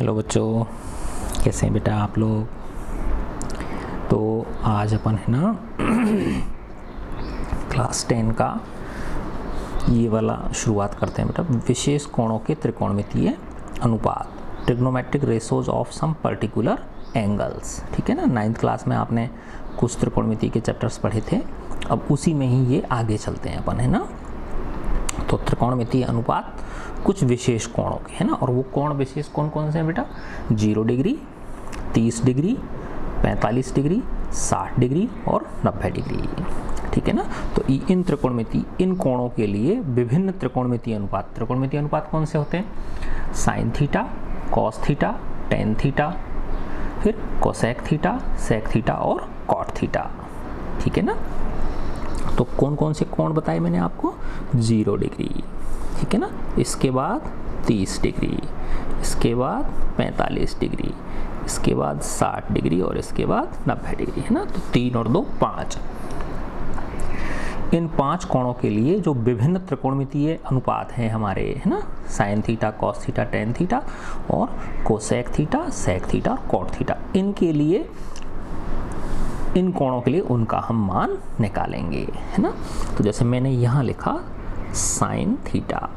Hello बच्चों, कैसे हैं बेटा आप लोग। तो आज अपन है ना क्लास 10 का ये वाला शुरुआत करते हैं बेटा। विशेष कोणों के त्रिकोणमितीय अनुपात, trigonometric ratios of some particular angles. ठीक है ना, 9th क्लास में आपने कुछ त्रिकोणमिति के चैप्टर्स पढ़े थे, अब उसी में ही ये आगे चलते हैं अपन, है ना। तो त्रिकोणमितीय अनुपात कुछ विशेष कोणों के, है ना। और वो कोण विशेष कौन कौन से हैं बेटा? 0 डिग्री, 30 डिग्री, 45 डिग्री, 60 डिग्री और 90 डिग्री। ठीक है ना। तो इन त्रिकोणमिति, इन कोणों के लिए विभिन्न त्रिकोणमितीय अनुपात, त्रिकोणमितीय अनुपात कौन से होते हैं? Sine theta, cos theta, tan theta, फिर कोसेक थीटा, सेक थीटा और कॉट थीटा। ठीक है ना। तो कौन कौन से कोण बताए मैंने आपको? 0 डिग्री, ठीक है ना, इसके बाद 30 डिग्री, इसके बाद 45 डिग्री, इसके बाद 60 डिग्री और इसके बाद 90 डिग्री, है ना। तो 3 और 2 5। इन 5 कोणों के लिए जो विभिन्न त्रिकोणमितीय अनुपात हैं हमारे, है ना, sine theta, cos theta, tan theta और कोसेक थीटा, सेक थीटा और कॉट थीटा, इनके लिए, इन कोणों के लिए उनका हम मान निकालेंगे, है ना। तो जैसे मैंने यहाँ लिखा साइन थीटा,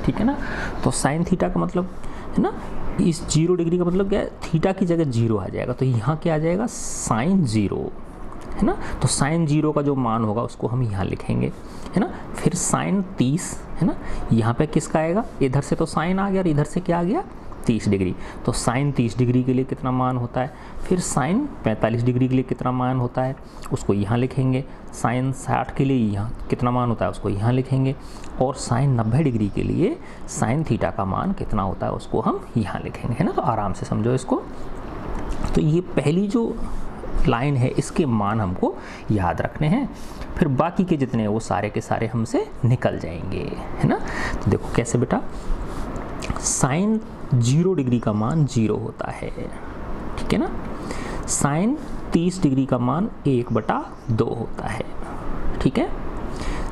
ठीक है ना। तो साइन थीटा का मतलब, है ना, इस 0 डिग्री का मतलब क्या है? थीटा की जगह 0 आ जाएगा, तो यहाँ क्या आ जाएगा? साइन 0, है ना। तो साइन 0 का जो मान होगा उसको हम यहाँ लिखेंगे, है ना। फिर साइन 30, है ना, यहाँ पे किसका आएगा? इधर से तो साइन आ गया और इधर से क्या आ गया? 30 डिग्री। तो साइन 30 डिग्री के लिए कितना मान होता है? फिर साइन 45 डिग्री के लिए कितना मान होता है? उसको यहाँ लिखेंगे। साइन 60 के लिए यहाँ कितना मान होता है? उसको यहाँ लिखेंगे। और साइन 90 डिग्री के लिए साइन थीटा का मान कितना होता है? उसको हम यहाँ लिखेंगे, है ना। तो आराम से समझो इसको। तो ये पहली जो लाइन है, इसके मान हमको याद रखने हैं, फिर बाकी के जितने वो सारे के सारे हमसे निकल जाएंगे, है ना। तो देखो कैसे बेटा, साइन 0 डिग्री का मान 0 होता है, ठीक है ना। साइन 30 डिग्री का मान 1/2 होता है, ठीक है।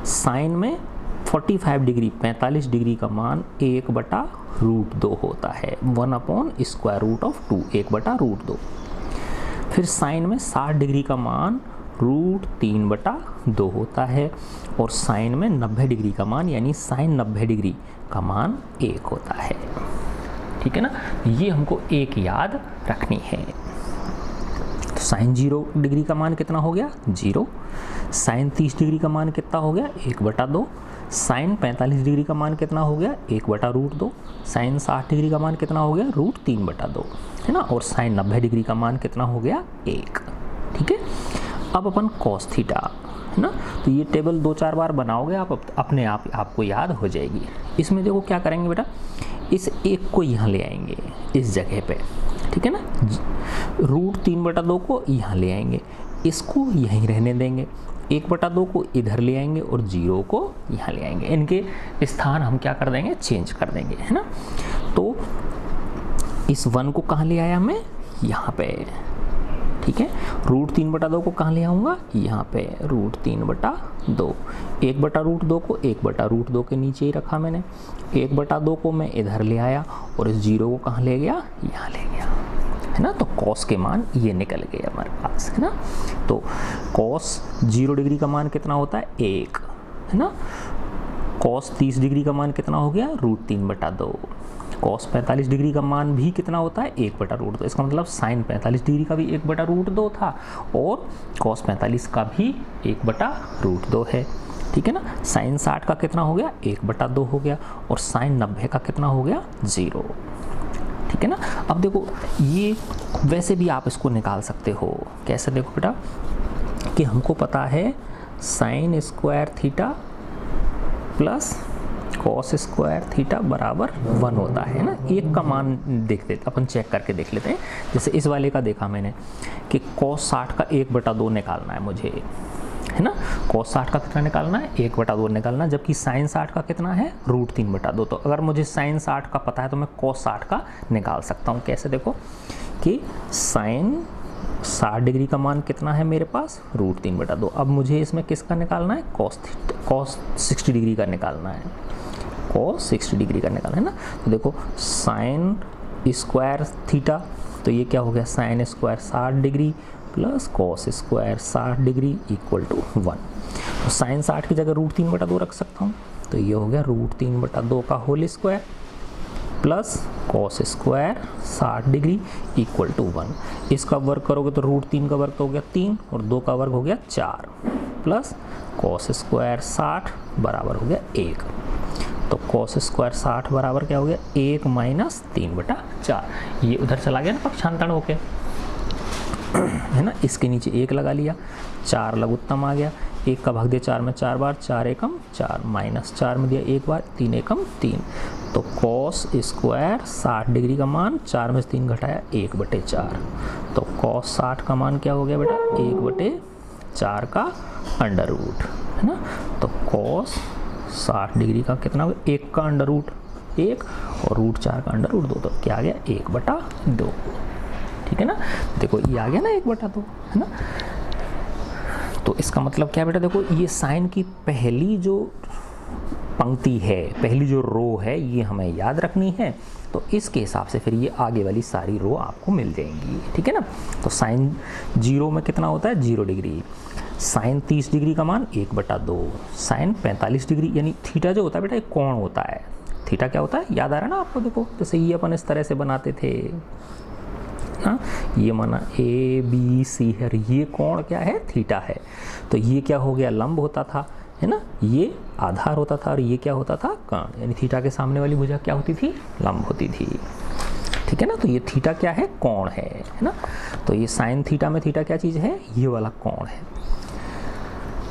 साइन में 45 डिग्री, 45 डिग्री का मान 1/√2 होता है, 1/√2, 1/√2। फिर साइन में 60 डिग्री का मान √3/2 होता है, और साइन में 90 डिग्री का मान, यानी साइन 90 डिग्री का मान 1 होता है, ठीक है ना। ये हमको एक याद रखनी है। तो साइन 0 डिग्री का मान कितना हो गया? 0। साइन 30 डिग्री का मान कितना हो गया? 1/2। साइन 45 डिग्री का मान कितना हो गया? 1/√2। साइन 60 डिग्री का मान कितना हो गया? √3/2, है ना। और साइन 90 डिग्री का मान कितना हो गया? 1, ठीक है। अब अपन कॉस थीटा, है ना, तो ये टेबल 2-4 बार बनाओगे आप, अपने आप आपको याद हो जाएगी। इसमें देखो क्या करेंगे बेटा, इस 1 को यहाँ ले आएंगे इस जगह पे, ठीक है ना। √3/2 को यहाँ ले आएंगे, इसको यहीं रहने देंगे, 1/2 को इधर ले आएंगे और 0 को यहाँ ले आएंगे। इनके स्थान हम क्या कर देंगे? चेंज कर देंगे, है ना। तो इस 1 को कहाँ ले आया मैं? यहाँ पे, ठीक है। √3/2 को कहाँ ले आऊँगा? यहाँ पे, √3/2। 1/√2 को 1/√2 के नीचे ही रखा मैंने, 1/2 को मैं इधर ले आया और इस 0 को कहाँ ले गया? यहाँ ले गया, है ना। तो कॉस के मान ये निकल गए हमारे पास, है ना। तो कॉस 0 डिग्री का मान कितना होता है? 1, है ना। कॉस 30 डिग्री का मान कितना हो गया? √3/2। कॉस 45 डिग्री का मान भी कितना होता है? 1/√2। इसका मतलब साइन 45 डिग्री का भी 1/√2 था और कॉस 45 का भी 1/√2 है, ठीक है ना। साइन 60 का कितना हो गया? 1/2 हो गया, और साइन 90 का कितना हो गया? 0, ठीक है ना। अब देखो, ये वैसे भी आप इसको निकाल सकते हो। कैसे? देखो बेटा, कि हमको पता है sine square theta plus cos square theta बराबर 1 होता है ना। एक का मान देख लेते, अपन चेक करके देख लेते हैं। जैसे इस वाले का देखा मैंने कि कॉस 60 का 1/2 निकालना है मुझे, है ना। कॉस 60 का कितना निकालना है? 1/2 निकालना है, जबकि साइन 60 का कितना है? √3/2। तो अगर मुझे साइन 60 का पता है तो मैं कॉस 60 का निकाल सकता हूँ। कैसे? देखो कि साइन 60 डिग्री का मान कितना है मेरे पास? √3/2। अब मुझे इसमें किसका निकालना है? कॉस 60 डिग्री का निकालना है, cos 60 डिग्री का निकालना है ना। तो देखो साइन स्क्वायर थीटा, तो ये क्या हो गया sine square 60 degree plus cos square 60 degree equal to 1। तो साइन 60 की जगह √3/2 रख सकता हूँ, तो ये हो गया √3/2 का whole square plus cos square 60 degree equal to 1। इसका वर्ग करोगे तो √3 का वर्ग तो हो गया 3 और 2 का वर्ग हो गया 4 प्लस कॉस स्क्वायर 60 बराबर हो गया 1। तो कॉस स्क्वायर 60 बराबर क्या हो गया 1 माइनस 3/4। ये उधर चला गया ना पक्षांतरण होके, है ना। इसके नीचे 1 लगा लिया, 4 लघुत्तम आ गया, 1 का भाग दिया 4 में 4 बार, 4 एकम 4 माइनस 4 में दिया 1 बार, 3 एकम 3। तो कॉस स्क्वायर 60 डिग्री का मान 4 में से 3 घटाया 1/4। तो कॉस 60 का मान क्या हो गया बेटा 1/4 का अंडर रूट, है ना। तो कॉस 60 डिग्री का कितना हो गया 1 का अंडर रूट 1 और √4 का अंडर रूट 2, तो क्या आ गया 1/2। ठीक है ना। देखो ये आ गया ना 1/2, है ना। तो इसका मतलब क्या बेटा, देखो ये साइन की पहली जो पंक्ति है, पहली जो रो है, ये हमें याद रखनी है। तो इसके हिसाब से फिर ये आगे वाली सारी रो आपको मिल जाएंगी। ठीक है ना। तो साइन 0 में कितना होता है 0 डिग्री, साइन 30 डिग्री का मान 1/2, साइन 45 डिग्री यानी थीटा जो होता है बेटा एक कोण होता है। थीटा क्या होता है याद आ रहा है ना आपको, देखो जैसे ये अपन इस तरह से बनाते थे ना, ये माना ABC है, ये कोण क्या है थीटा है। तो ये क्या हो गया लंब होता था, है ना, ये आधार होता था और ये क्या होता था कर्ण, यानी थीटा के सामने वाली भुजा क्या होती थी लंब होती थी। ठीक है ना। तो ये थीटा क्या है कोण है ना। तो ये साइन थीटा में थीटा क्या चीज़ है ये वाला कोण है।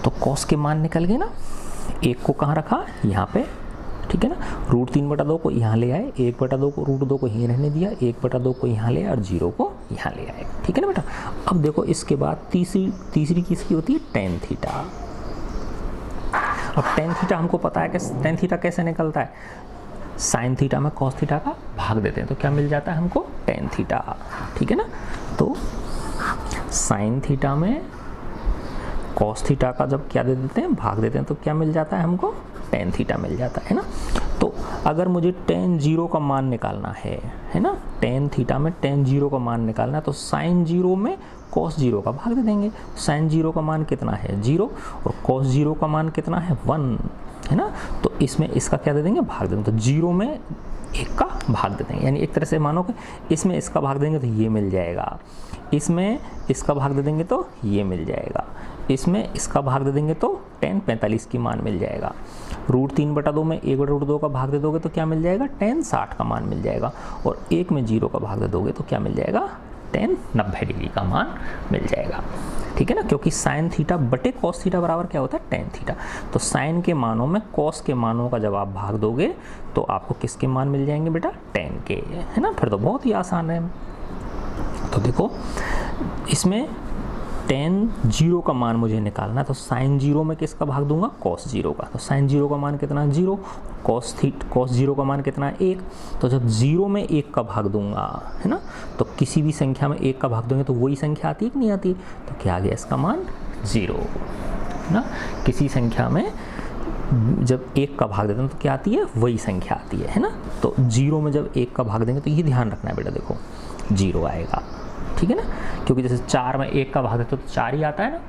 तो कॉस के मान निकल गए ना, 1 को कहाँ रखा यहाँ पे, ठीक है ना। √3/2 को यहाँ ले आए, 1/2 को √2 को यहीं रहने दिया, 1/2 को यहाँ ले आए और 0 को यहाँ ले आए। ठीक है ना बेटा। अब देखो इसके बाद तीसरी किसकी होती है टेन थीटा। अब टेन थीटा हमको पता है कि टेन थीटा कैसे निकलता है, साइन थीटा में कॉस थीटा का भाग देते हैं तो क्या मिल जाता है हमको टेन थीटा। ठीक है ना। तो साइन थीटा में कॉस थीटा का जब क्या दे देते हैं भाग देते हैं तो क्या मिल जाता है हमको टेन थीटा मिल जाता है ना। तो अगर मुझे टेन 0 का मान निकालना है ना, टेन थीटा में टेन 0 का मान निकालना है तो साइन 0 में कॉस 0 का भाग दे देंगे। साइन 0 का मान कितना है 0 और कॉस 0 का मान कितना है 1, है ना। तो इसमें इसका क्या दे देंगे भाग देंगे, तो 0 में 1 का भाग दे देंगे, यानी एक तरह से मानो कि इसमें इसका भाग देंगे तो ये मिल जाएगा, इसमें इसका भाग दे देंगे तो ये मिल जाएगा, इसमें इसका भाग दे देंगे तो टेन 45 की मान मिल जाएगा। √3/2 में 1/2 का भाग दे दोगे तो क्या मिल जाएगा टेन 60 का मान मिल जाएगा, और 1 में 0 का भाग दे दोगे तो क्या मिल जाएगा टेन 90 डिग्री का मान मिल जाएगा। ठीक है ना, क्योंकि साइन थीटा बटे कॉस थीटा बराबर क्या होता है टेन थीटा। तो साइन के मानों में कॉस के मानों का जब आप भाग दोगे तो आपको किसके मान मिल जाएंगे बेटा टेन के, है ना। फिर तो बहुत ही आसान है। तो देखो इसमें टेन 0 का मान मुझे निकालना है, तो साइन 0 में किसका भाग दूंगा कॉस 0 का, तो साइन 0 का मान कितना 0, कॉस 0 का मान कितना 1। तो जब 0 में 1 का भाग दूंगा, है ना, तो किसी भी संख्या में 1 का भाग देंगे तो वही संख्या आती है कि नहीं आती, तो क्या आ गया इसका मान 0 ना। किसी संख्या में जब 1 का भाग देते हैं तो क्या आती है वही संख्या आती है ना। तो 0 में जब 1 का भाग देंगे तो ये ध्यान रखना है बेटा, देखो 0 आएगा। ठीक है ना, क्योंकि जैसे 4 में 1 का भाग देते तो 4 ही आता है ना।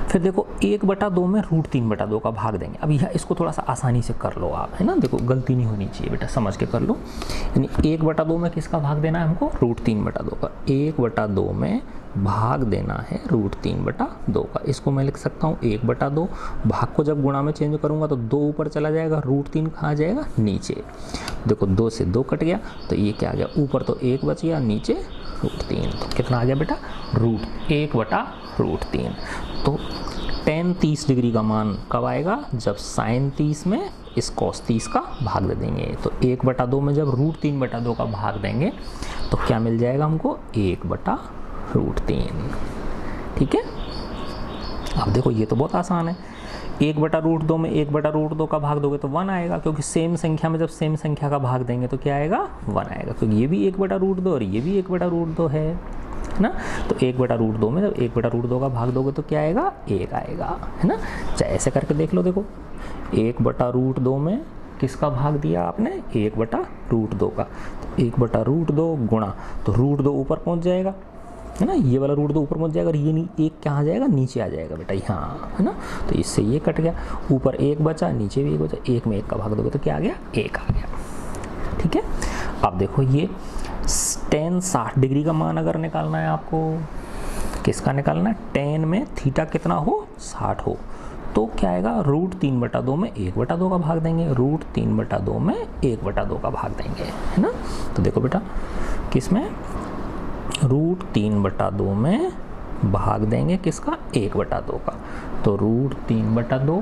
फिर देखो 1/2 में √3/2 का भाग देंगे। अब यह इसको थोड़ा सा आसानी से कर लो आप, है ना, देखो गलती नहीं होनी चाहिए बेटा, समझ के कर लो। यानी 1/2 में किसका भाग देना है हमको √3/2 का, 1/2 में भाग देना है √3/2 का। इसको मैं लिख सकता हूँ 1/2, भाग को जब गुणा में चेंज करूँगा तो 2 ऊपर चला जाएगा, √3 कहाँ जाएगा नीचे। देखो 2 से 2 कट गया तो ये क्या आ गया, ऊपर तो 1 बच गया, नीचे √3, तो कितना आ गया बेटा 1/√3। तो टेन 30 डिग्री का मान कब आएगा, जब साइन 30 में इस कॉस 30 का भाग दे देंगे। तो 1/2 में जब √3/2 का भाग देंगे तो क्या मिल जाएगा हमको 1/√3। ठीक है। अब देखो ये तो बहुत आसान है, 1/√2 में 1/√2 का भाग दोगे तो 1 आएगा, क्योंकि सेम संख्या में जब सेम संख्या का भाग देंगे तो क्या आएगा 1 आएगा, क्योंकि ये भी 1/√2 और ये भी 1/√2 है ना। तो 1/√2 में जब 1/√2 का भाग दोगे तो क्या आएगा 1 आएगा, है ना। चाहे ऐसे करके देख लो, देखो 1/√2 में किसका भाग दिया आपने, 1/√2 का। तो 1/√2 गुणा, तो √2 ऊपर पहुंच जाएगा, है ना, ये वाला √2 ऊपर पहुंच जाएगा और ये एक क्या आ जाएगा, नीचे आ जाएगा बेटा यहाँ, है ना। तो इससे ये कट गया, ऊपर 1 बचा, नीचे भी 1 बचा, 1 में 1 का भाग दोगे तो क्या आ गया, 1 आ गया। ठीक है, अब देखो ये tan 60 डिग्री का मान अगर निकालना है आपको, किसका निकालना है, tan में थीटा कितना हो, 60 हो, तो क्या आएगा, √3/2 में 1/2 का भाग देंगे, √3/2 में 1/2 का भाग देंगे, है ना। तो देखो बेटा किस में, √3/2 में भाग देंगे किसका, 1/2 का। तो √3/2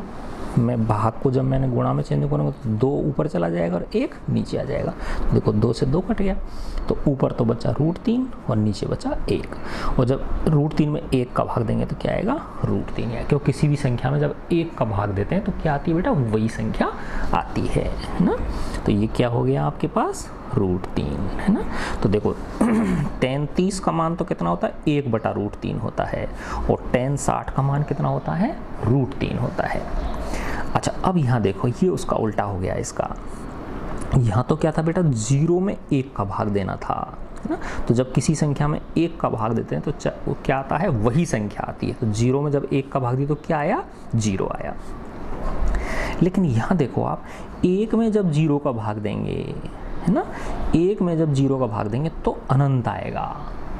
में भाग को जब मैंने गुणा में चेंज करूँगा तो 2 ऊपर चला जाएगा और 1 नीचे आ जाएगा। तो देखो 2 से 2 कट गया, तो ऊपर तो बचा √3 और नीचे बचा 1, और जब √3 में 1 का भाग देंगे तो क्या आएगा, √3 है, क्योंकि किसी भी संख्या में जब 1 का भाग देते हैं तो क्या आती है बेटा, वही संख्या आती है ना। तो ये क्या हो गया आपके पास, √3, है ना। तो देखो tan 30 का मान तो कितना होता है, 1/√3 होता है, और tan 60 का मान कितना होता है, √3 होता है। अच्छा अब यहाँ देखो ये उसका उल्टा हो गया इसका, यहाँ तो क्या था बेटा, 0 में 1 का भाग देना था, है ना। तो जब किसी संख्या में 1 का भाग देते हैं तो वो क्या आता है, वही संख्या आती है। तो 0 में जब 1 का भाग दिया तो क्या आया, 0 आया। लेकिन यहाँ देखो आप 1 में जब 0 का भाग देंगे, है ना, 1 में जब 0 का भाग देंगे तो अनंत आएगा,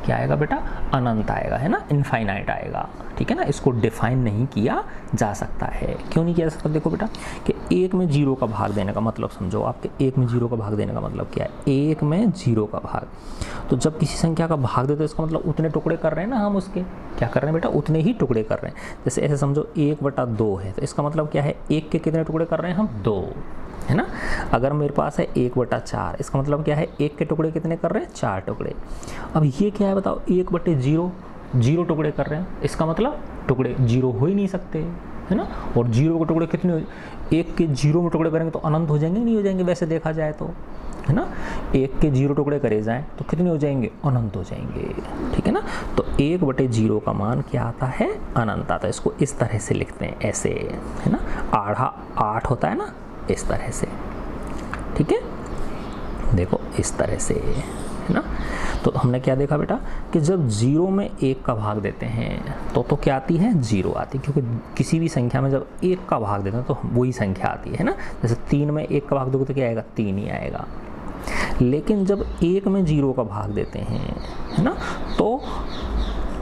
क्या आएगा बेटा, अनंत आएगा, है ना, इनफाइनाइट आएगा। ठीक है ना, इसको डिफाइन नहीं किया जा सकता है। क्यों नहीं किया जा सकता, देखो बेटा कि 1 में 0 का भाग देने का मतलब समझो, आपके 1 में 0 का भाग देने का मतलब क्या है, 1 में 0 का भाग, तो जब किसी संख्या का भाग देते हैं इसका मतलब उतने टुकड़े कर रहे हैं ना, हम उसके क्या कर रहे हैं बेटा, उतने ही टुकड़े कर रहे हैं। जैसे ऐसे समझो 1/2 है, तो इसका मतलब क्या है, 1 के कितने टुकड़े कर रहे हैं हम, 2, है ना। अगर मेरे पास है 1/4, इसका मतलब क्या है, 1 के टुकड़े कितने कर रहे हैं, 4 टुकड़े। अब ये क्या है बताओ, 1/0, 0 टुकड़े कर रहे हैं, इसका मतलब टुकड़े 0 हो ही नहीं सकते, है ना। और 0 के टुकड़े कितने, 1 के 0 में टुकड़े करेंगे तो अनंत हो जाएंगे, नहीं हो जाएंगे वैसे देखा जाए तो, है ना। 1 के 0 टुकड़े करे जाएं तो कितने हो जाएंगे, अनंत हो जाएंगे। ठीक है ना, तो 1/0 का मान क्या आता है, अनंत आता है। इसको इस तरह से लिखते हैं ऐसे, है ना, आधा 8 होता है ना, इस तरह से। ठीक है, देखो इस तरह से, है ना। तो हमने क्या देखा बेटा कि जब 0 में 1 का भाग देते हैं तो क्या आती है, 0 आती है, क्योंकि किसी भी संख्या में जब 1 का भाग देते हैं तो वही संख्या आती है ना। जैसे 3 में 1 का भाग दोगे तो क्या आएगा, 3 ही आएगा। लेकिन जब 1 में 0 का भाग देते हैं, है ना, तो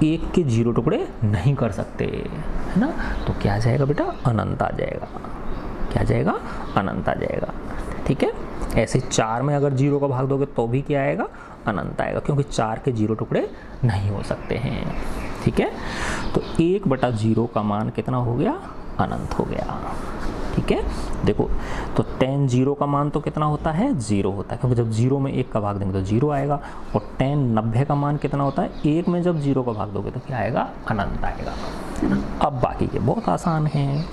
1 के 0 टुकड़े नहीं कर सकते, है ना। तो क्या आ जाएगा बेटा, अनंत आ जाएगा, क्या आ जाएगा, अनंत आ जाएगा। ठीक है, ऐसे 4 में अगर 0 का भाग दोगे तो भी क्या आएगा, अनंत आएगा, क्योंकि 4 के 0 टुकड़े नहीं हो सकते हैं। ठीक है, तो 1/0 का मान कितना हो गया, अनंत हो गया। ठीक है, देखो तो tan 0 का मान तो कितना होता है, 0 होता है, क्योंकि जब 0 में 1 का भाग देंगे तो 0 आएगा। और tan 90 का मान कितना होता है, 1 में जब 0 का भाग दोगे तो क्या आएगा, अनंत आएगा। अब बाकी के बहुत आसान हैं।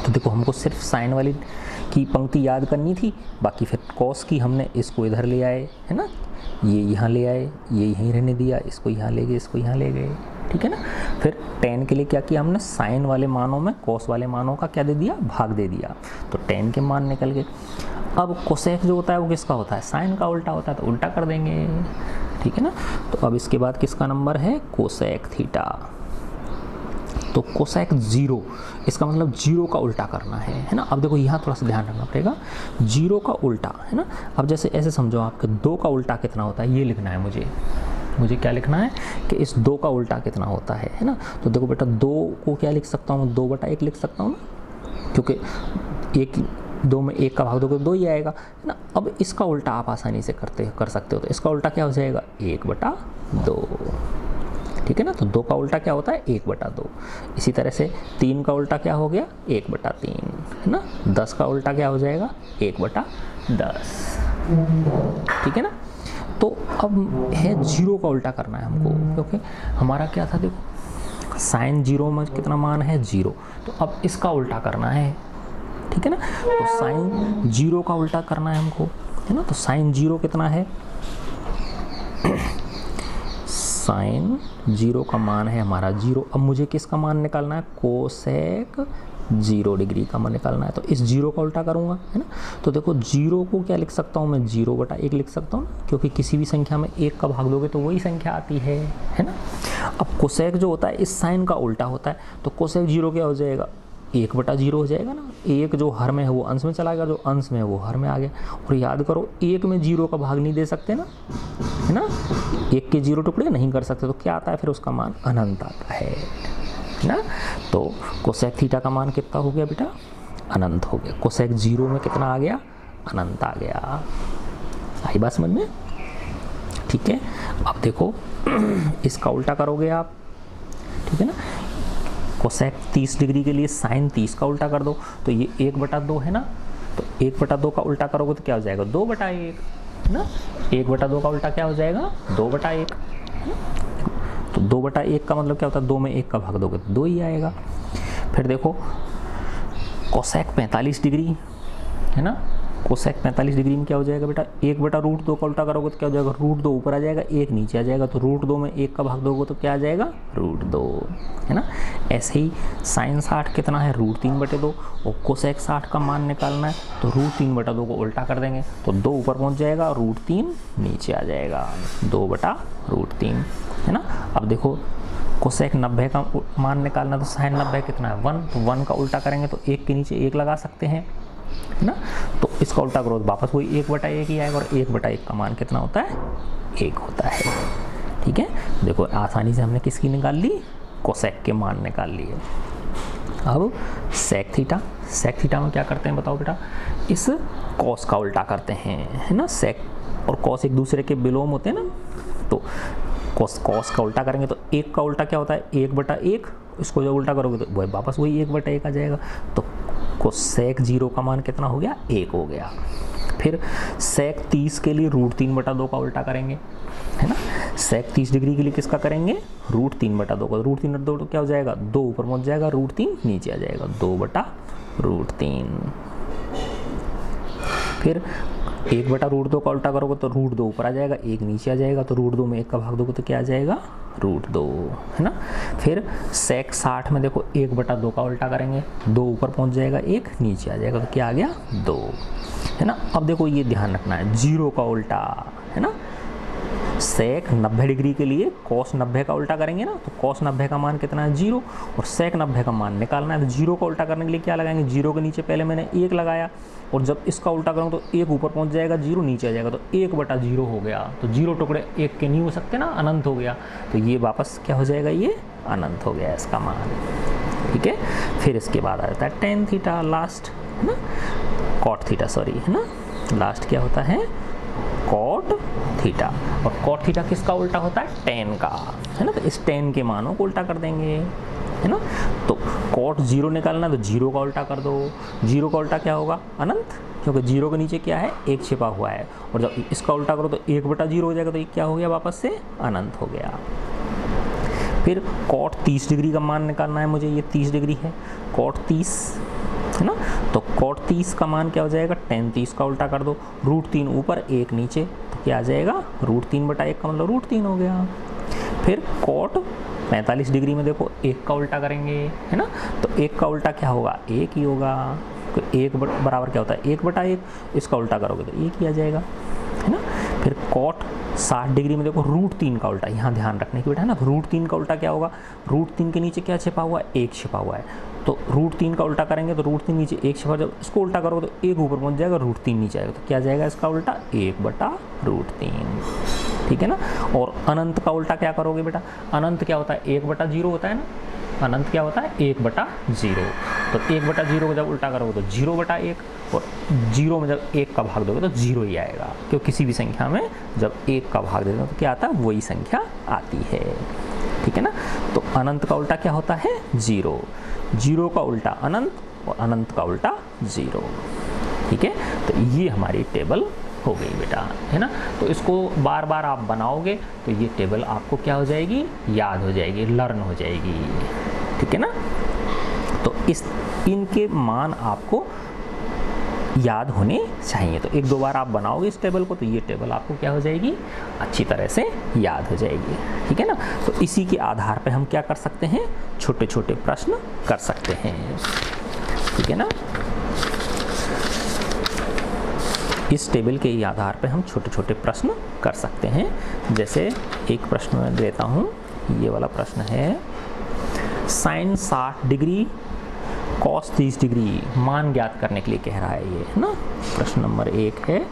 तो देखो हमको सिर्फ साइन वाली की पंक्ति याद करनी थी, बाकी फिर कॉस की हमने इसको इधर ले आए, है ना, ये यहाँ ले आए, ये यहीं रहने दिया, इसको यहाँ ले गए, इसको यहाँ ले गए। ठीक है ना, फिर tan के लिए क्या किया हमने, साइन वाले मानों में कॉस वाले मानों का क्या दे दिया, भाग दे दिया, तो tan के मान निकल गए। अब कोसेक जो होता है वो किसका होता है, साइन का उल्टा होता है, तो उल्टा कर देंगे। ठीक है ना, तो अब इसके बाद किसका नंबर है, कोसेक थीटा। तो कोसेक 0, इसका मतलब 0 का उल्टा करना है ना। अब देखो यहाँ थोड़ा सा ध्यान रखना पड़ेगा, 0 का उल्टा, है ना। अब जैसे ऐसे समझो आपके 2 का उल्टा कितना होता है, ये लिखना है मुझे क्या लिखना है कि इस 2 का उल्टा कितना होता है ना। तो देखो बेटा 2 को क्या लिख सकता हूँ, 2/1 लिख सकता हूँ ना, क्योंकि 2 में 1 का भाग दोगे तो 2 ही आएगा, है ना। अब इसका उल्टा आप आसानी से कर सकते हो, तो इसका उल्टा क्या हो जाएगा, 1/2। ठीक है ना, तो 2 का उल्टा क्या होता है, 1/2। इसी तरह से 3 का उल्टा क्या हो गया, 1/3, है ना। 10 का उल्टा क्या हो जाएगा, 1/10। ठीक है ना, तो अब है 0 का उल्टा करना है हमको, क्योंकि हमारा क्या था, देखो साइन 0 में कितना मान है, 0, तो अब इसका उल्टा करना है। ठीक है ना, तो साइन 0 का उल्टा करना है हमको, है ना। तो साइन 0 कितना है, साइन 0 का मान है हमारा 0। अब मुझे किसका मान निकालना है, कोसेक 0 डिग्री का मान निकालना है, तो इस 0 का उल्टा करूँगा, है ना। तो देखो 0 को क्या लिख सकता हूँ मैं, 0/1 लिख सकता हूँ, क्योंकि किसी भी संख्या में 1 का भाग दोगे तो वही संख्या आती है ना। अब कोसेक जो होता है इस साइन का उल्टा होता है, तो कोसेक 0 क्या हो जाएगा, 1/0 हो जाएगा ना। 1 जो हर में है वो अंश में चला गया, जो अंश में है वो हर में आ गया। और याद करो 1 में 0 का भाग नहीं दे सकते ना, है ना, 1 के 0 टुकड़े नहीं कर सकते, तो क्या आता है फिर, उसका मान अनंत आता है ना। तो कोसेक थीटा का मान कितना हो गया बेटा, अनंत हो गया। कोसेक 0 में कितना आ गया, अनंत आ गया। आई बात समझ में, ठीक है। अब देखो इसका उल्टा करोगे आप, ठीक है ना। कोसेक 30 डिग्री के लिए साइन 30 का उल्टा कर दो, तो ये 1/2 है ना, तो 1/2 का उल्टा करोगे तो क्या हो जाएगा, 2/1 ना। 1/2 का उल्टा क्या हो जाएगा, 2/1। तो 2/1 का मतलब क्या होता है, 2 में 1 का भाग दोगे तो 2 ही आएगा। फिर देखो कोसेक 45 डिग्री है ना, कोसेक 45 डिग्री में क्या हो जाएगा बेटा, 1/√2 का उल्टा करोगे तो क्या हो जाएगा, √2 ऊपर आ जाएगा, 1 नीचे आ जाएगा, तो √2 में 1 का भाग दोगे तो क्या आ जाएगा, √2, है ना। ऐसे ही साइन 60 कितना है, √3/2, और कोसेक 60 का मान निकालना है तो √3/2 को उल्टा कर देंगे तो 2 ऊपर पहुंच जाएगा और √3 नीचे आ जाएगा, 2/√3, है ना। अब देखो कोसेक 90 का मान निकालना, तो साइन 90 कितना है, 1, तो 1 का उल्टा करेंगे तो 1 के नीचे 1 लगा सकते हैं, है ना। तो इसका उल्टा करो तो वापस वही 1/1 ही आएगा, और 1/1 का मान कितना होता है, 1 होता है, ठीक है। देखो आसानी से हमने किसकी निकाल ली, कोसेक के मान निकाल लिए। अब सेक थीटा में क्या करते हैं बताओ बेटा, इस कॉस का उल्टा करते हैं, है ना। सेक और कॉस एक दूसरे के विलोम होते हैं ना, तो कॉस का उल्टा करेंगे तो 1 का उल्टा क्या होता है, 1/1, इसको जब उल्टा करोगे तो वही वापस वही 1/1 आ जाएगा। तो कोसेक 0 का मान कितना हो गया, 1 हो गया। फिर सेक 30 के लिए √3/2 का उल्टा करेंगे, है ना। सेक 30 डिग्री के लिए किसका करेंगे, √3/2 का, √3/2 तो क्या हो जाएगा, 2 ऊपर पहुंच जाएगा, √3 नीचे आ जाएगा, 2/√3। फिर 1/√2 का उल्टा करोगे तो √2 ऊपर आ जाएगा, 1 नीचे आ जाएगा, तो √2 में 1 का भाग दोगे तो क्या आ जाएगा, √2, है ना। फिर सेक 60 में देखो 1/2 का उल्टा करेंगे, 2 ऊपर पहुंच जाएगा, 1 नीचे आ जाएगा, तो क्या आ गया, 2, है ना। अब देखो ये ध्यान रखना है, 0 का उल्टा, है ना। सेक 90 डिग्री के लिए कॉस 90 का उल्टा करेंगे ना, तो कॉस 90 का मान कितना है, 0, और सेक 90 का मान निकालना है, तो 0 का उल्टा करने के लिए क्या लगाएंगे, 0 के नीचे पहले मैंने 1 लगाया, और जब इसका उल्टा करूँ तो 1 ऊपर पहुंच जाएगा, 0 नीचे आ जाएगा, तो 1/0 हो गया, तो 0 टुकड़े 1 के नहीं हो सकते ना, अनंत हो गया, तो ये वापस क्या हो जाएगा, ये अनंत हो गया इसका मान, ठीक है। फिर इसके बाद आ जाता है टेन थीटा लास्ट, है ना, कॉट थीटा सॉरी, है ना, लास्ट क्या होता है, कॉट थीटा। और कॉट थीटा किसका उल्टा होता है, टेन का, है ना। तो इस टेन के मानों को उल्टा कर देंगे, है ना। तो कॉट 0 निकालना तो 0 का उल्टा कर दो, 0 का उल्टा क्या होगा, अनंत, क्योंकि 0 के नीचे क्या है, 1 छिपा हुआ है, और जब इसका उल्टा करो तो 1/0 हो जाएगा, तो ये क्या हो गया, वापस से अनंत हो गया। फिर कॉट 30 डिग्री का मान निकालना है मुझे, ये 30 डिग्री है, कॉट 30, है ना। तो कॉट 30 का मान क्या हो जाएगा, टेन 30 का उल्टा कर दो, √3 ऊपर 1 नीचे, तो क्या आ जाएगा, √3/1 का मतलब √3 हो गया। फिर कॉट 45 डिग्री में देखो 1 का उल्टा करेंगे, है ना, तो 1 का उल्टा क्या होगा, 1 ही होगा, तो 1 बराबर क्या होता है, 1/1, इसका उल्टा करोगे तो 1 ही आ जाएगा, है ना। फिर कॉट 60 डिग्री में देखो √3 का उल्टा, यहाँ ध्यान रखने की बेटा है ना, √3 का उल्टा क्या होगा, √3 के नीचे क्या छिपा हुआ है, 1 छिपा हुआ है, तो √3 का उल्टा करेंगे तो √3 नीचे 1 छिपा, जब इसको उल्टा करोगे तो 1 ऊपर पहुंच जाएगा, √3 नीचे आएगा, तो क्या जाएगा इसका उल्टा, 1/√3, ठीक है ना। और अनंत का उल्टा क्या करोगे बेटा, अनंत क्या होता है, 1/0 होता है ना, अनंत क्या होता है, 1/0, तो 1/0 को जब उल्टा करोगे तो 0/1, और 0 में जब 1 का भाग दोगे तो 0 ही आएगा, क्योंकि किसी भी संख्या में जब 1 का भाग देते हैं तो क्या आता है, वही संख्या आती है, ठीक है ना। तो अनंत का उल्टा क्या होता है, 0, 0 का उल्टा अनंत, और अनंत का उल्टा 0, ठीक है। तो ये हमारी टेबल हो गई बेटा, है ना। तो इसको बार बार आप बनाओगे तो ये टेबल आपको क्या हो जाएगी, याद हो जाएगी, लर्न हो जाएगी, ठीक है ना। तो इनके मान आपको याद होने चाहिए, तो 1-2 बार आप बनाओगे इस टेबल को तो ये टेबल आपको क्या हो जाएगी, अच्छी तरह से याद हो जाएगी, ठीक है ना। तो इसी के आधार पर हम क्या कर सकते हैं, छोटे छोटे प्रश्न कर सकते हैं। ठीक है ना। इस टेबल के ही आधार पे हम छोटे छोटे प्रश्न कर सकते हैं। जैसे एक प्रश्न मैं देता हूँ, ये वाला प्रश्न है साइन 60 डिग्री कॉस 30 डिग्री मान ज्ञात करने के लिए कह रहा है ये, है ना। प्रश्न नंबर 1 है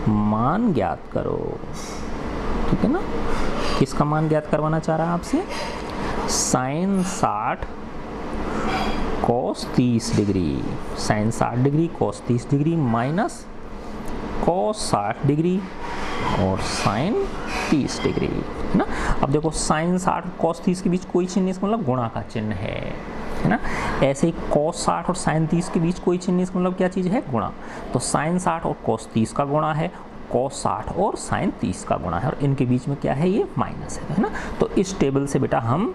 मान ज्ञात करो, ठीक है ना। किसका मान ज्ञात करवाना चाह रहा है आपसे? Sine 60 cos 30 degree, sine 60 degree cos 30 degree minus cos 60 degree और साइन 30 डिग्री, है ना। अब देखो साइन 60 कॉस 30 के बीच कोई चिन्ह नहीं, इसका मतलब गुणा का चिन्ह है ना। ऐसे ही कॉस 60 और साइन 30 के बीच कोई चिन्ह नहीं, इसका मतलब क्या चीज़ है? गुणा। तो साइन 60 और कॉस 30 का गुणा है, कॉस 60 और साइन 30 का गुणा है, और इनके बीच में क्या है? ये माइनस है ना। तो इस टेबल से बेटा हम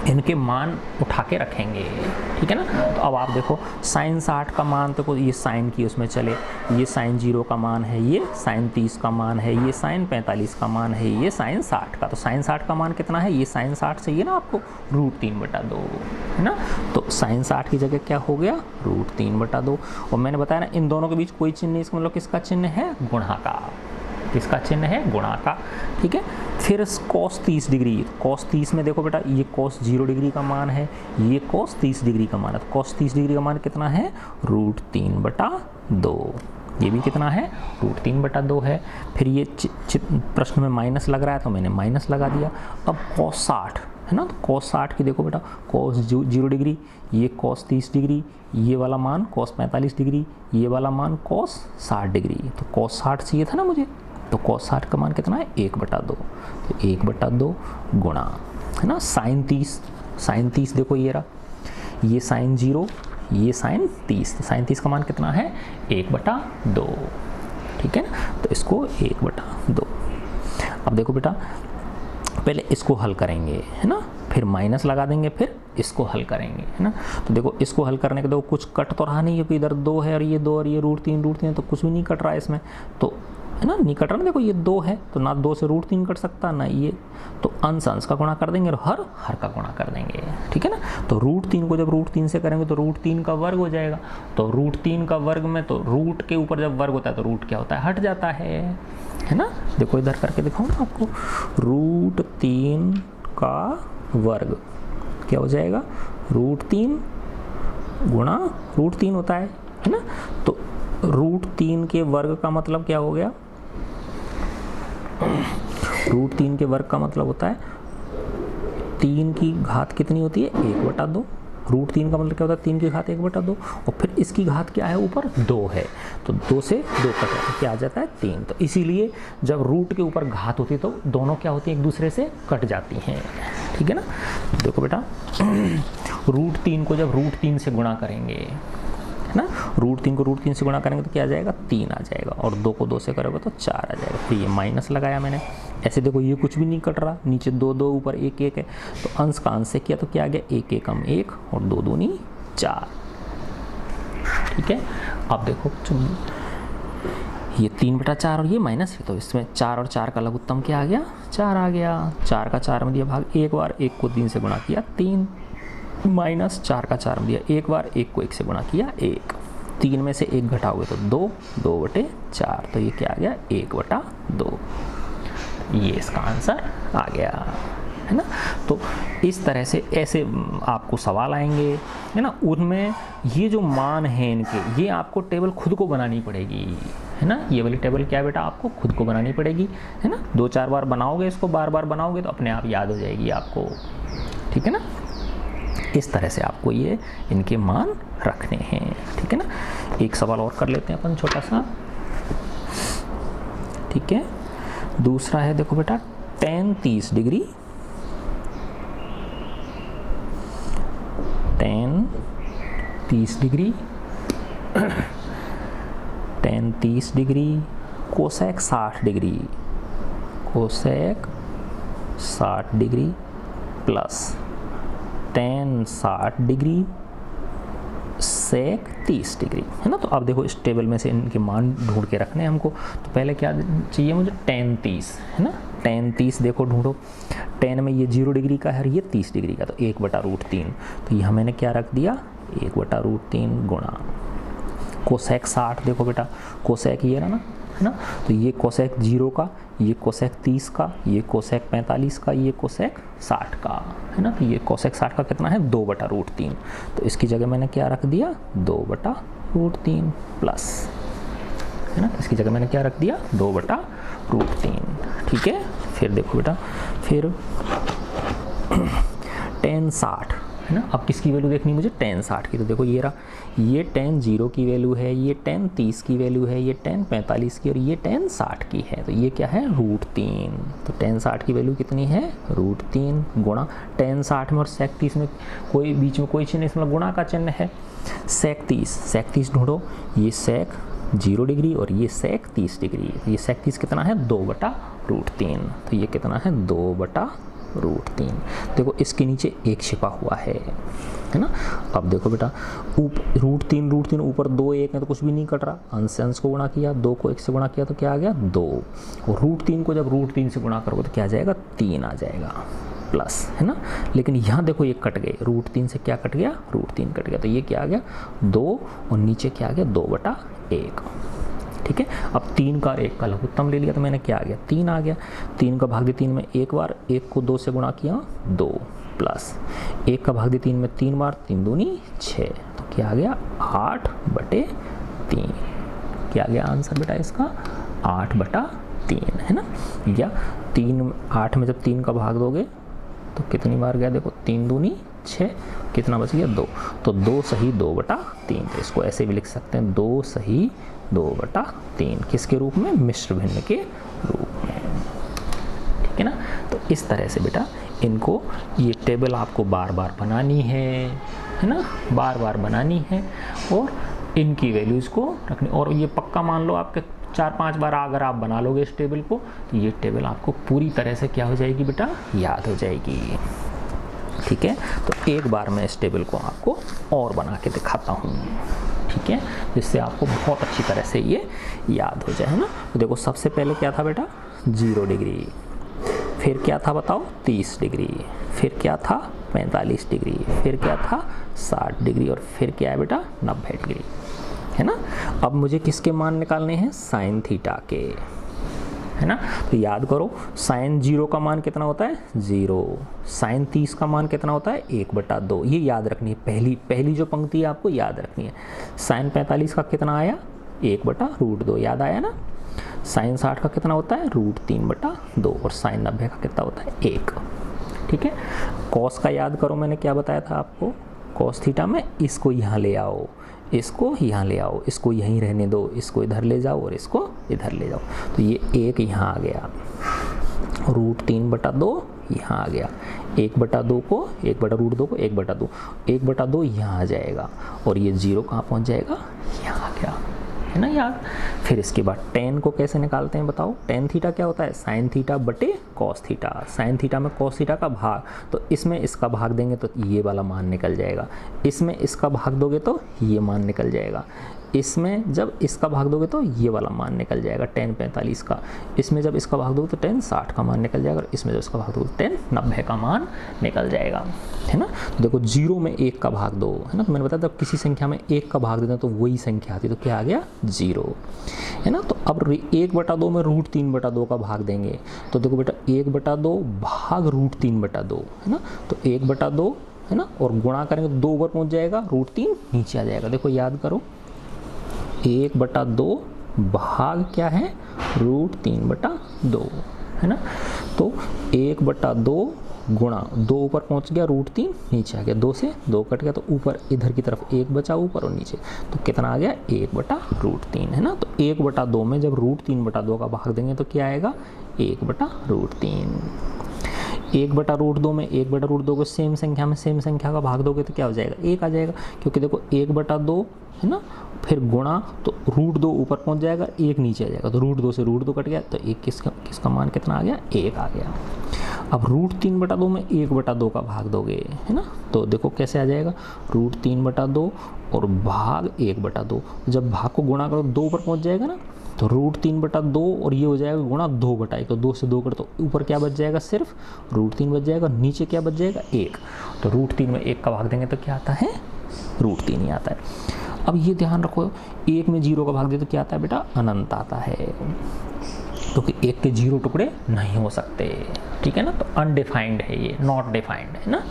इनके मान उठा के रखेंगे, ठीक है ना। तो अब आप देखो साइन 60 का मान तो ये साइन की उसमें चले, ये साइन 0 का मान है, ये साइन 30 का मान है, ये साइन 45 का मान है, ये साइन 60 का। तो साइन 60 का मान कितना है? ये साइन 60 चाहिए ना आपको, √3/2, है ना। तो साइन 60 की जगह क्या हो गया? √3/2। और मैंने बताया ना इन दोनों के बीच कोई चिन्ह नहीं, इसका मतलब किसका चिन्ह है? गुणा का। किसका चिन्ह है? गुणा का, ठीक है। फिर कॉस 30 डिग्री, कॉस 30 में देखो बेटा ये कॉस 0 डिग्री का मान है, ये कॉस 30 डिग्री का मान है। तो कॉस 30 डिग्री का मान कितना है? √3/2। ये भी कितना है? √3/2 है। फिर ये प्रश्न में माइनस लग रहा है तो मैंने माइनस लगा दिया। अब कॉस 60 है ना, तो कॉस 60 की देखो बेटा कॉस 0 डिग्री, ये कॉस 30 डिग्री, ये वाला मान कॉस 45 डिग्री, ये वाला मान कॉस 60 डिग्री। तो कॉस 60 चाहिए था ना मुझे, तो कॉस 60 का मान कितना है? 1/2। तो 1/2 गुणा, है ना, साइन 30, साइन 30 देखो ये रहा, ये साइन 0, ये साइन 30, तो साइन 30 का मान कितना है? 1/2, ठीक है ना। तो इसको 1/2। अब देखो बेटा पहले इसको हल करेंगे, है ना, फिर माइनस लगा देंगे, फिर इसको हल करेंगे, है ना। तो देखो इसको हल करने के दो कुछ कट तो रहा नहीं है, इधर 2 है और ये 2 और ये √3 तो कुछ भी नहीं कट रहा है इसमें, तो है ना, नहीं कट रहा ना। देखो ये 2 है तो ना 2 से √3 कट सकता ना ये, तो अंश अंश का गुणा कर देंगे और हर हर का गुणा कर देंगे, ठीक है ना। तो √3 को जब √3 से करेंगे तो √3 का वर्ग हो जाएगा। तो √3 का वर्ग में तो रूट के ऊपर जब वर्ग होता है तो रूट क्या होता है? हट जाता है ना। देखो इधर करके दिखाऊं ना आपको, √3 का वर्ग क्या हो जाएगा? √3 गुणा √3 होता है ना। तो √3 के वर्ग का मतलब क्या हो गया? √3 के वर्ग का मतलब होता है 3 की घात कितनी होती है? 1/2। √3 का मतलब क्या होता है? 3 की घात 1/2, और फिर इसकी घात क्या है? ऊपर 2 है, तो 2 से 2 कट तो क्या आ जाता है? 3। तो इसीलिए जब रूट के ऊपर घात होती है तो दोनों क्या होती है? एक दूसरे से कट जाती हैं, ठीक है ना। देखो बेटा √3 को जब √3 से गुणा करेंगे, है ना, √3 को √3 से गुणा करेंगे तो क्या आ जाएगा? 3 आ जाएगा, और 2 को 2 से करोगे तो 4 आ जाएगा। फिर ये माइनस लगाया मैंने, ऐसे देखो ये कुछ भी नहीं कट रहा, नीचे 2 2 ऊपर 1 1 है, तो अंश का अंश से किया तो क्या आ गया? 1 1 1 और 2 2 4, ठीक है। अब देखो ये 3/4 और ये माइनस है, तो इसमें 4 और 4 का लघुत्तम क्या आ गया? 4 आ गया। 4 का 4 में दिया भाग, एक बार 1 को 3 से गुणा किया 3, माइनस 4 का 4 में दिया, एक बार 1 को 1 से गुणा किया 1, 3 में से 1 घटाओगे तो 2, 2/4, तो ये क्या आ गया? 1/2। ये इसका आंसर आ गया, है ना। तो इस तरह से ऐसे आपको सवाल आएंगे, है ना, उनमें ये जो मान हैं इनके, ये आपको टेबल खुद को बनानी पड़ेगी, है ना। ये वाली टेबल क्या है बेटा? आपको खुद को बनानी पड़ेगी, है ना। 2-4 बार बनाओगे इसको, बार बार बनाओगे तो अपने आप याद हो जाएगी आपको, ठीक है ना। इस तरह से आपको ये इनके मान रखने हैं, ठीक है ना। एक सवाल और कर लेते हैं अपन छोटा सा, ठीक है। दूसरा है देखो बेटा tan 30 degree, tan 30 degree, tan 30 degree cosec 60 degree, cosec 60 degree plus tan 60 degree sec 30 degree, है ना। तो अब देखो इस टेबल में से इनके मान ढूंढ के रखने हैं हमको। तो पहले क्या चाहिए मुझे? tan 30, है ना। tan 30 देखो ढूंढो, tan में ये 0 डिग्री का है और ये 30 डिग्री का, तो 1/√3, तो यहाँ मैंने क्या रख दिया? 1/√3 गुणा कोसेक 60। देखो बेटा कोसेक ये ना है ना, तो ये कोसेक 0 का, ये कोसेक 30 का, ये कोसेक 45 का, ये कोसेक 60 का है ना। तो ये कोसेक 60 का कितना है 2/√3। तो इसकी जगह मैंने क्या रख दिया 2/√3 प्लस है ना, इसकी जगह मैंने क्या रख दिया 2/√3। ठीक है। फिर देखो बेटा फिर tan 60 है ना। अब किसकी वैल्यू देखनी मुझे tan 60 की, तो देखो ये रहा, ये tan 0 की वैल्यू है, ये tan 30 की वैल्यू है, ये tan 45 की और ये tan 60 की है। तो ये क्या है √3। तो tan 60 की वैल्यू कितनी है √3 गुणा tan 60 में और sec 30 में कोई बीच में कोई चिन्ह, इसमें गुणा का चिन्ह है। sec 30 ढूंढो, ये sec 0 डिग्री और ये sec 30 डिग्री। तो ये sec 30 कितना है 2/√3। तो ये कितना है 2/√3। देखो इसके नीचे एक छिपा हुआ है ना। अब देखो बेटा √3 ऊपर 2 1 है तो कुछ भी नहीं कट रहा, अंश से अंश को गुणा किया, 2 को 1 से गुणा किया तो क्या आ गया 2, और √3 को जब √3 से गुणा करोगे तो क्या आ जाएगा 3 आ जाएगा प्लस है ना। लेकिन यहाँ देखो ये कट गए, √3 से क्या कट गया √3 कट गया, तो ये क्या आ गया 2 और नीचे क्या आ गया 2/1। ठीक है। अब 3 का और 1 का लघुत्तम ले लिया तो मैंने क्या आ गया 3 आ गया। 3 का भाग दे 3 में एक बार, 1 को 2 से गुणा किया 2 प्लस 1 का भाग दे 3 में 3 बार, 3 दूनी 6, तो क्या आ गया 8/3। क्या आ गया आंसर बेटा इसका 8/3 है ना। या 8 में जब 3 का भाग दोगे तो कितनी बार गया देखो 3 दूनी 6, कितना बच गया 2, तो 2 सही 2/3। तो इसको ऐसे भी लिख सकते हैं 2 सही 2/3 किसके रूप में मिश्र भिन्न के रूप में। ठीक है ना। तो इस तरह से बेटा इनको ये टेबल आपको बार बार बनानी है ना, बार बार बनानी है और इनकी वैल्यूज़ को रखनी। और ये पक्का मान लो आपके 4-5 बार अगर आप बना लोगे इस टेबल को तो ये टेबल आपको पूरी तरह से क्या हो जाएगी बेटा याद हो जाएगी। ठीक है। तो एक बार मैं इस टेबल को आपको और बना के दिखाता हूँ, ठीक है, जिससे आपको बहुत अच्छी तरह से ये याद हो जाए ना। तो देखो सबसे पहले क्या था बेटा 0 डिग्री, फिर क्या था बताओ 30 डिग्री, फिर क्या था 45 डिग्री, फिर क्या था 60 डिग्री और फिर क्या है बेटा 90 डिग्री है ना। अब मुझे किसके मान निकालने हैं sin थीटा के है ना। तो याद करो sin 0 का मान कितना होता है 0, sin 30 का मान कितना होता है 1/2। ये याद रखनी है, पहली जो पंक्ति है आपको याद रखनी है। sin 45 का कितना आया 1/√2, याद आया ना। sin 60 का कितना होता है √3/2 और sin 90 का कितना होता है 1। ठीक है। cos का याद करो, मैंने क्या बताया था आपको, cos थीटा में इसको यहाँ ले आओ, इसको यहाँ ले आओ, इसको यहीं रहने दो, इसको इधर ले जाओ और इसको इधर ले जाओ। तो ये 1 यहाँ आ गया, √3/2 यहाँ आ गया, 1/2 को 1/√2 को 1/2, 1/2 यहाँ आ जाएगा और ये 0 कहाँ पहुँच जाएगा यहाँ आ गया है ना याद। फिर इसके बाद tan को कैसे निकालते हैं बताओ। tan थीटा क्या होता है sin थीटा बटे cos थीटा। sin थीटा में cos थीटा का भाग, तो इसमें इसका भाग देंगे तो ये वाला मान निकल जाएगा, इसमें इसका भाग दोगे तो ये मान निकल जाएगा, इसमें जब इसका भाग दोगे तो ये वाला मान निकल जाएगा tan 45 का, इसमें जब इसका भाग दोगे तो tan 60 का मान निकल जाएगा और इसमें जब इसका भाग दोगे तो tan 90 का मान निकल जाएगा है ना। तो देखो 0 में 1 का भाग दो है ना, तो मैंने बताया जब किसी संख्या में 1 का भाग देते हैं तो वही संख्या आती है, तो क्या आ गया 0 है ना। तो अब 1/2 में √3/2 का भाग देंगे तो देखो बेटा 1/2 भाग √3/2 है ना, तो 1/2 है ना और गुणा करेंगे तो 2 ऊपर पहुँच जाएगा, √3 नीचे आ जाएगा। देखो याद करो 1/2 भाग क्या है √3/2 है ना। तो 1/2 गुणा 2 ऊपर पहुंच गया, √3 नीचे आ गया, 2 से 2 कट गया तो ऊपर इधर की तरफ 1 बचा ऊपर और नीचे, तो कितना आ गया 1/√3 है ना। तो 1/2 में जब √3/2 का भाग देंगे तो क्या आएगा 1/√3। 1/√2 में 1/√2 को सेम संख्या का भाग दोगे तो क्या हो जाएगा 1 आ जाएगा, क्योंकि देखो 1/2 है ना, फिर गुणा तो √2 ऊपर पहुंच जाएगा, 1 नीचे आ जाएगा, तो √2 से √2 कट गया तो 1 किसका मान कितना आ गया 1 आ गया। अब √3/2 में 1/2 का भाग दोगे है ना, तो देखो कैसे आ जाएगा √3/2 और भाग 1/2, जब भाग को गुणा करो 2 ऊपर पहुंच जाएगा ना, तो √3/2 और ये हो जाएगा गुणा 2/1, तो 2 से 2 कर तो ऊपर क्या बच जाएगा सिर्फ √3 बच जाएगा, नीचे क्या बच जाएगा 1, तो √3 में 1 का भाग देंगे तो क्या आता है √3 ही आता है। अब ये ध्यान रखो, 1 में 0 का भाग दे तो क्या आता है बेटा, अनंत आता है, क्योंकि 1 के 0 टुकड़े नहीं हो सकते, ठीक है ना। तो अनडिफाइंड है ये, नॉट डिफाइंड है ना।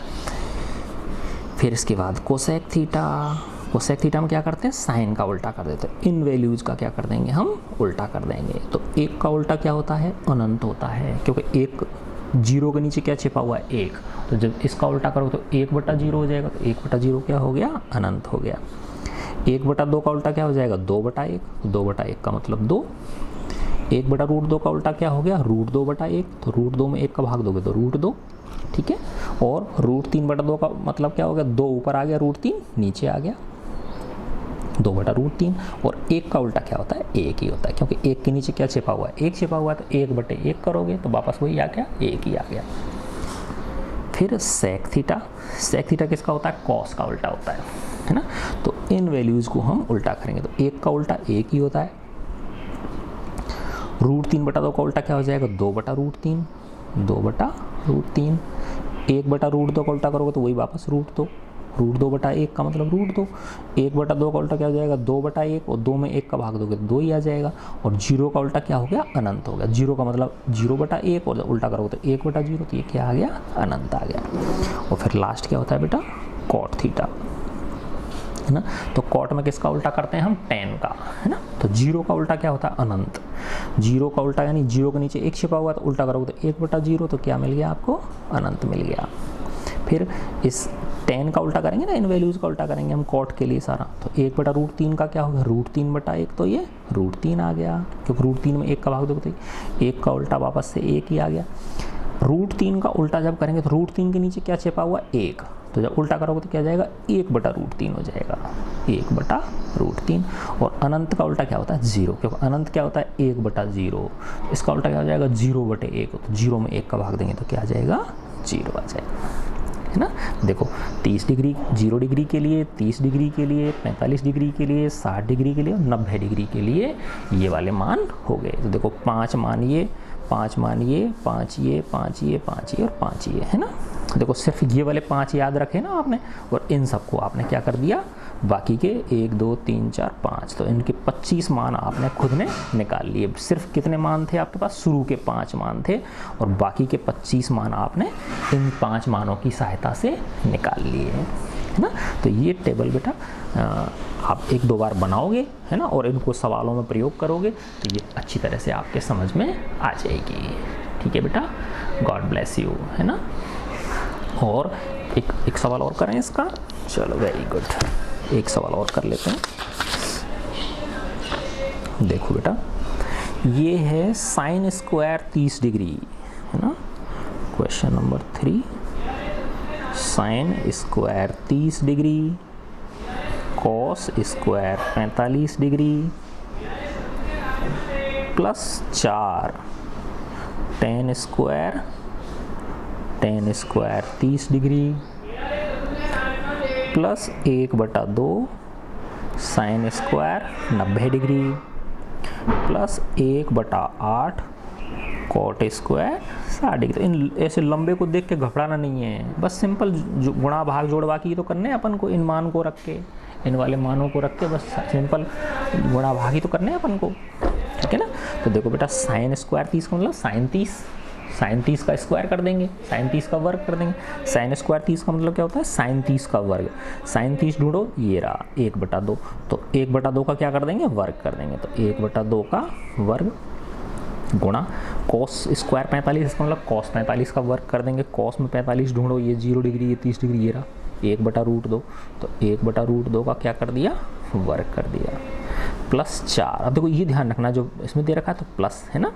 फिर इसके बाद कोसेक थीटा, कोसेक थीटा में क्या करते हैं, साइन का उल्टा कर देते हैं। इन वैल्यूज़ का क्या कर देंगे हम, उल्टा कर देंगे। तो 1 का उल्टा क्या होता है, अनंत होता है, क्योंकि 1 0 के नीचे क्या छिपा हुआ है, 1। तो जब इसका उल्टा करो तो 1/0 हो जाएगा, तो 1/0 क्या हो गया, अनंत हो गया। 1/2 का उल्टा क्या हो जाएगा, 2/1, 2/1 का मतलब 2। 1/√2 का उल्टा क्या हो गया, √2/1, तो √2 में 1 का भाग दोगे तो √2, ठीक है। और √3/2 का मतलब क्या हो गया, 2 ऊपर आ गया, √3 नीचे आ गया, 2/√3। और 1 का उल्टा क्या होता है, 1 ही होता है, क्योंकि 1 के नीचे क्या छिपा हुआ है, 1 छिपा हुआ है, तो 1/1 करोगे तो वापस वही आ गया, 1 ही आ गया। फिर सेक थीटा, सेक थीटा किसका होता है, कॉस का उल्टा होता है ना। तो इन वैल्यूज़ को हम उल्टा करेंगे, तो 1 का उल्टा 1 ही होता है। √3/2 का उल्टा क्या हो जाएगा, 2/√3, 2/√3। 1/√2 का उल्टा करोगे तो वही वापस √2, √2/1 का मतलब √2। 1/2 का उल्टा क्या हो जाएगा, 2/1, और 2 में 1 का भाग दोगे तो 2 ही आ जाएगा। और 0 का उल्टा क्या हो गया, अनंत हो गया। 0 का मतलब 0/1, और उल्टा करोगे तो 1/0, तो ये क्या आ गया, अनंत आ गया। और फिर लास्ट क्या होता है बेटा, कॉट थीटा, है ना। तो कॉट में किसका उल्टा करते हैं हम, tan का, है ना। तो 0 का उल्टा क्या होता है, अनंत। 0 का उल्टा यानी 0 के नीचे 1 छिपा हुआ है, तो उल्टा करोगे तो 1/0, तो क्या मिल गया आपको, अनंत मिल गया। फिर इस tan का उल्टा करेंगे ना, इन वैल्यूज़ का उल्टा करेंगे हम कॉट के लिए सारा, तो 1/√3 का क्या होगा, √3/1, तो ये √3 आ गया, क्योंकि √3 में 1 का भाग दोगे तो 1 का उल्टा वापस से 1 ही आ गया। √3 का उल्टा जब करेंगे तो √3 के नीचे क्या छिपा हुआ, 1, तो जब उल्टा करोगे तो क्या जाएगा, 1/√3 हो जाएगा, 1/√3। और अनंत का उल्टा क्या होता है, 0, क्योंकि अनंत क्या होता है, 1/0। इसका उल्टा क्या हो जाएगा, 0/1, तो 0 में 1 का भाग देंगे तो क्या आ जाएगा, 0 आ जाएगा, है ना। देखो 30 डिग्री, 0 डिग्री के लिए, 30 डिग्री के लिए, 45 डिग्री के लिए, 60 डिग्री के लिए और 90 डिग्री के लिए ये वाले मान हो गए। तो देखो 5 मान ये, 5 मान ये, 5 ये, 5 ये, 5 ये और 5 ये, है ना। देखो सिर्फ ये वाले 5 याद रखे ना आपने, और इन सबको आपने क्या कर दिया, बाकी के 1 2 3 4 5, तो इनके 25 मान आपने खुद ने निकाल लिए। सिर्फ कितने मान थे आपके पास, शुरू के 5 मान थे, और बाकी के 25 मान आपने इन 5 मानों की सहायता से निकाल लिए, है ना। तो ये टेबल बेटा आप 1-2 बार बनाओगे, है ना, और इनको सवालों में प्रयोग करोगे तो ये अच्छी तरह से आपके समझ में आ जाएगी, ठीक है बेटा। गॉड ब्लेस यू, है ना। और एक सवाल और करें इसका, चलो वेरी गुड, एक सवाल और कर लेते हैं। देखो बेटा, ये है साइन स्क्वायर 30 डिग्री, है ना। Question number 3, sine square 30 degree, cos square 45 degree, plus 4 tan square 30 degree, plus 1/2 sine square 90 degree, plus 1/8 cot square 60 degree. इन ऐसे लंबे को देख के घबराना नहीं है, बस सिंपल गुणा भाग जोड़ बाकी तो करने हैं अपन को, इन मान को रख के, इन वाले मानों को रख के बस सिंपल गुणा भाग ही तो करने हैं अपन को, ठीक है ना। तो देखो बेटा, साइन स्क्वायर 30 का मतलब साइन 30 का स्क्वायर कर देंगे, साइन 30 का वर्ग कर देंगे। साइन स्क्वायर 30 का मतलब क्या होता है, साइन 30 का वर्ग। साइन 30 ढूंढो, ये रहा 1/2, तो 1/2 का क्या कर देंगे, वर्ग कर देंगे, तो 1/2 का वर्ग गुणा कॉस स्क्वायर 45, इसका मतलब कॉस 45 का वर्ग कर देंगे। कॉस में 45 ढूंढो, ये 0 डिग्री, ये 30 डिग्री, ये रहा 1/√2, तो 1/√2 का क्या कर दिया, वर्ग कर दिया, प्लस 4। अब देखो ये ध्यान रखना, जो इसमें दे रखा है तो प्लस है ना,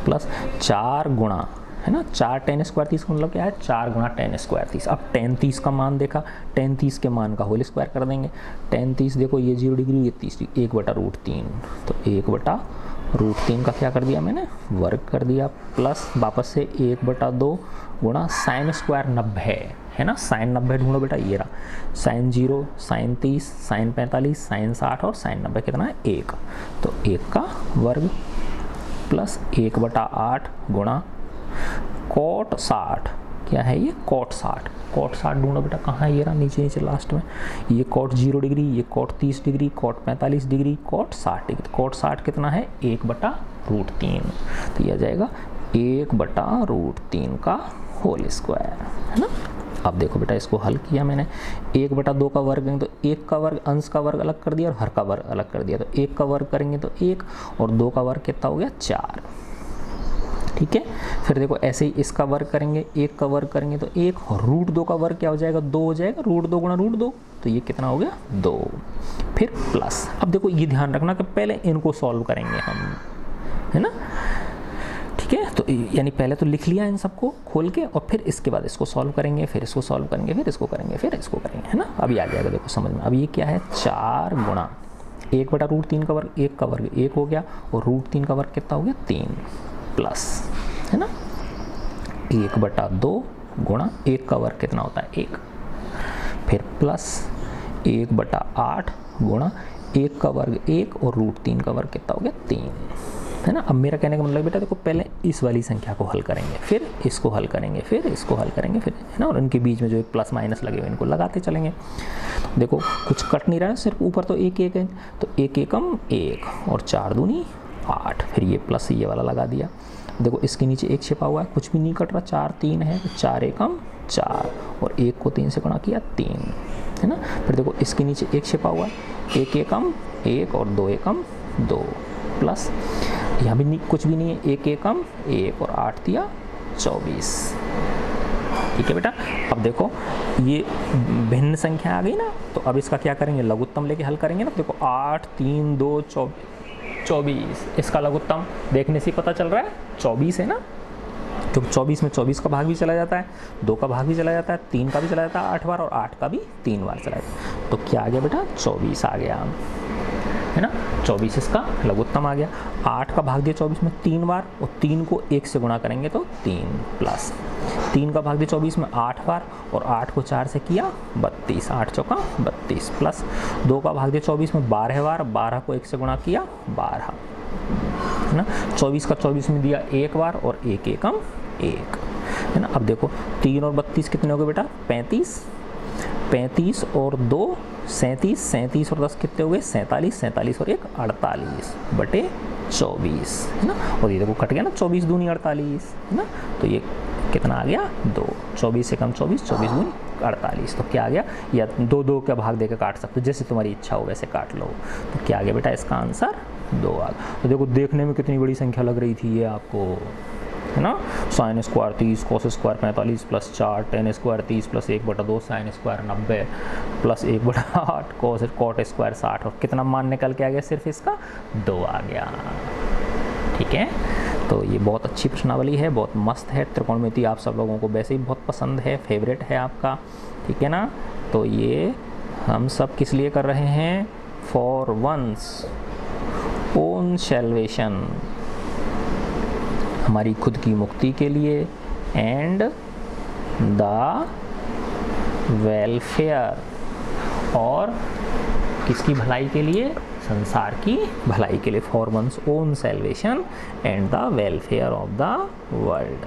प्लस 4 गुणा, है ना, 4 tan स्क्वायर 30 का मतलब क्या है, 4 गुणा tan स्क्वायर 30। अब tan 30 का मान देखा, tan 30 के मान का होल स्क्वायर कर देंगे। tan 30 देखो, ये 0 डिग्री, ये 30 डिग्री, 1/√3, तो 1/√3 का क्या कर दिया मैंने, वर्ग कर दिया, प्लस वापस से 1/2 गुणा साइन स्क्वायर 90, है ना। साइन 90 ढूंढो बेटा, ये रहा साइन 0, साइन 30, साइन 45, साइन 60 और साइन 90 कितना है, 1, तो 1 का वर्ग, प्लस 1/8 गुणा कॉट 60, क्या है ये cot 60। cot 60 ढूंढो बेटा, कहाँ है ये रहा, नीचे नीचे लास्ट में। ये cot 0 डिग्री, ये cot 30 degree, cot 45 degree, cot 60 degree. cot 60 कितना है, 1/√3, तो ये आ जाएगा 1/√3 का होल स्क्वायर, है ना। अब देखो बेटा इसको हल किया मैंने, 1/2 का वर्ग करेंगे तो 1 का वर्ग, अंश का वर्ग अलग कर दिया और हर का वर्ग अलग कर दिया, तो 1 का वर्ग करेंगे तो 1 और 2 का वर्ग कितना हो गया, 4। ठीक है, फिर देखो ऐसे ही इसका वर्ग करेंगे, 1 का वर्ग करेंगे तो 1 और √2 का वर्ग क्या हो जाएगा, 2 हो जाएगा, √2 गुणा √2, तो ये कितना हो गया, 2। फिर प्लस, अब देखो ये ध्यान रखना कि पहले इनको सॉल्व करेंगे हम, है ना। ठीक है, तो यानी पहले तो लिख लिया इन सबको खोल के और फिर इसके बाद इसको सॉल्व करेंगे, फिर इसको सॉल्व करेंगे, फिर इसको करेंगे, फिर इसको करेंगे, है ना। अभी आ जाएगा देखो समझ में। अब ये क्या है, 4 गुणा 1/√3 का वर्ग, 1 का वर्ग 1 हो गया और √3 का वर्ग कितना हो गया, 3, प्लस, है ना, 1/2 गुणा 1 का वर्ग कितना होता है, 1, फिर प्लस 1/8 गुणा 1 का वर्ग 1 और √3 का वर्ग कितना हो गया, 3, है ना। अब मेरा कहने का मतलब बेटा देखो पहले इस वाली संख्या को हल करेंगे, फिर इसको हल करेंगे, फिर इसको हल करेंगे, फिर, है ना, और उनके बीच में जो प्लस माइनस लगे हुए इनको लगाते चलेंगे। देखो कुछ कट नहीं रहा है, सिर्फ ऊपर तो 1 1 है, तो 1 एकम 1 और 4 दूनी 8, फिर ये प्लस ये वाला लगा दिया। देखो इसके नीचे 1 छिपा हुआ है, कुछ भी नहीं कट रहा, 4 3 है, तो 4 एकम 4 और 1 को 3 से गुणा किया 3, है ना। फिर देखो इसके नीचे 1 छिपा हुआ है, 1 एकम 1 और 2 एकम 2, प्लस यहाँ भी कुछ भी नहीं है, 1 एकम 1 और 8 दिया 24। ठीक है बेटा, अब देखो ये भिन्न संख्या आ गई ना, तो अब इसका क्या करेंगे, लघुत्तम लेके हल करेंगे ना। देखो 8 3 2 24, इसका लघुत्तम देखने से पता चल रहा है 24 है ना, क्योंकि 24 में 24 का भाग भी चला जाता है, 2 का भाग भी चला जाता है, 3 का भी चला जाता है 8 बार और 8 का भी 3 बार चला जाता है। तो क्या आ गया बेटा, 24 आ गया, है ना। 24 इसका लघुत्तम आ गया। 8 का भाग दिया 24 में 3 बार और 3 को 1 से गुणा करेंगे तो 3, प्लस 3 का भाग दिया 24 में 8 बार और 8 को 4 से किया 32, 8 चौका 32, प्लस 2 का भाग दिया 24 में 12 बार, 12 को 1 से गुणा किया 12, है ना। 24 का 24 में दिया 1 बार और 1 एकम 1, है ना। अब देखो 3 और 32 कितने हो गए बेटा, 35, 35 और 2 37, 37 और 10 कितने हो गए, 47, 47 और 1 48/24, है ना। और ये देखो कट गया ना, 24 दूनी 48, है ना, तो ये कितना आ गया, 2, 24 से कम 24, 24 दूनी 48, तो क्या आ गया, या 2 2 का भाग देकर काट सकते हो, जैसे तुम्हारी इच्छा हो वैसे काट लो। तो क्या आ गया बेटा, इसका आंसर 2 आ गया। तो देखो देखने में कितनी बड़ी संख्या लग रही थी ये आपको, है ना। sin square 30, cos square 45 plus 4, tan square 30 plus 1/2, sin square 90 plus 1/8, cot square 60, और कितना मान निकल के आ गया, सिर्फ इसका 2 आ गया। ठीक है, तो ये बहुत अच्छी प्रश्नावली है, बहुत मस्त है। त्रिकोणमिति आप सब लोगों को वैसे ही बहुत पसंद है, फेवरेट है आपका, ठीक है ना। तो ये हम सब किस लिए कर रहे हैं, फॉर वंस ओन सैल्वेशन, हमारी खुद की मुक्ति के लिए, एंड द वेलफेयर, और किसकी भलाई के लिए, संसार की भलाई के लिए, for one's own salvation and the welfare of the world.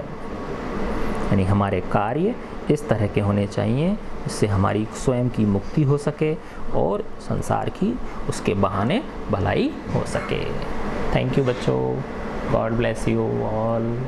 यानी हमारे कार्य इस तरह के होने चाहिए जिससे हमारी स्वयं की मुक्ति हो सके और संसार की उसके बहाने भलाई हो सके। थैंक यू बच्चों, गॉड ब्लेस यू ऑल।